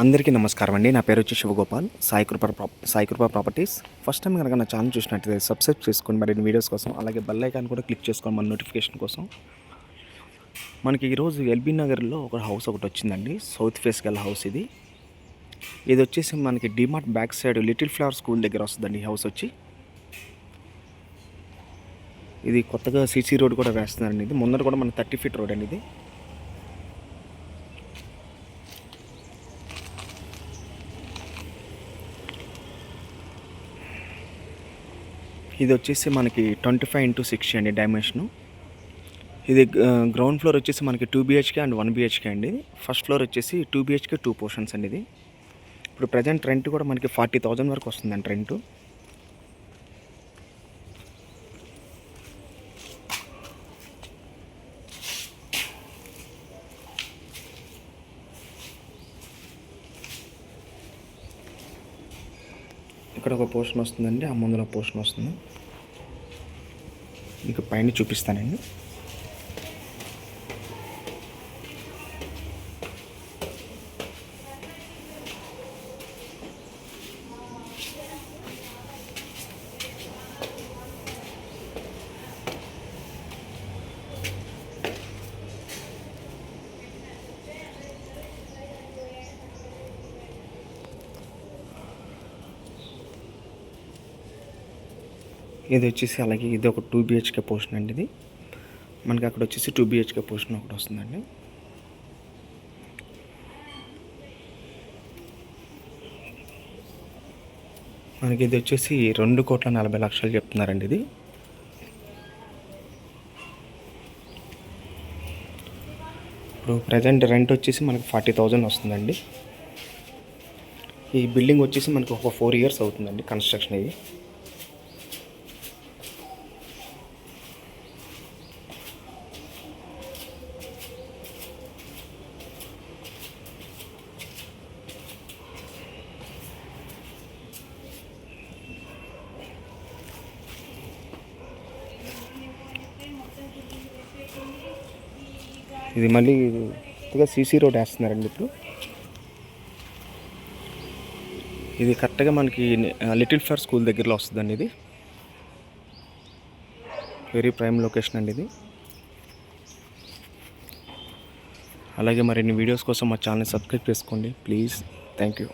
అందరికీ నమస్కారం అండి. నా పేరు వచ్చి శివగోపాల్, సాయి కృప ప్రాపర్టీస్. ఫస్ట్ టైం కనుక నా ఛానల్ చూసినట్టయితే సబ్స్క్రైబ్ చేసుకొని మరిన్ని వీడియోస్ కోసం, అలాగే బెల్ ఐకాన్ కూడా క్లిక్ చేసుకోండి మన నోటిఫికేషన్ కోసం. మనకి ఈరోజు ఎల్బీ నగర్లో ఒక హౌస్ ఒకటి వచ్చిందండి. సౌత్ ఫేస్ గల హౌస్ ఇది. ఇది వచ్చేసి మనకి DMart back side little flower school దగ్గర వస్తుందండి ఈ హౌస్ వచ్చి. ఇది కొత్తగా సీసీ రోడ్ కూడా వేస్తున్నారండి. ఇది ముందర కూడా మన 30 ఫీట్ రోడ్ అండి ఇది. ఇది వచ్చేసి మనకి 25x60 అండి డైమెన్షను. ఇది గ్రౌండ్ ఫ్లోర్ వచ్చేసి మనకి 2 BHK అండ్ 1 BHK అండి. ఫస్ట్ ఫ్లోర్ వచ్చేసి 2 BHK 2 పోర్షన్స్ అండి ఇది. ఇప్పుడు ప్రజెంట్ రెంట్ కూడా మనకి 40,000 వరకు వస్తుందండి రెంటు. ఇక్కడ ఒక పోర్షన్ వస్తుందండి, ఆ ముందులో పోర్షన్ వస్తుంది. మీకు పైన చూపిస్తానండి. ఇది వచ్చేసి అలాగే ఇది ఒక 2 BHK పోర్షన్ అండి. ఇది మనకి అక్కడ వచ్చేసి 2 BHK పోర్షన్ ఒకటి వస్తుందండి. మనకి ఇది వచ్చేసి 2,40,00,000 చెప్తున్నారండి ఇది. ఇప్పుడు ప్రజెంట్ రెంట్ వచ్చేసి మనకి 40,000 వస్తుందండి. ఈ బిల్డింగ్ వచ్చేసి మనకి ఒక 4 years అవుతుందండి కన్స్ట్రక్షన్ ఇది. ఇది మళ్ళీ కొత్తగా సీసీ రోడ్ వేస్తున్నారండి ఇప్పుడు. ఇది కరెక్ట్గా మనకి లిటిల్ ఫ్లవర్ స్కూల్ దగ్గరలో వస్తుందండి. ఇది వెరీ ప్రైమ్ లొకేషన్ అండి ఇది. అలాగే మరిన్ని వీడియోస్ కోసం మా ఛానల్ని సబ్స్క్రైబ్ చేసుకోండి ప్లీజ్. Thank you.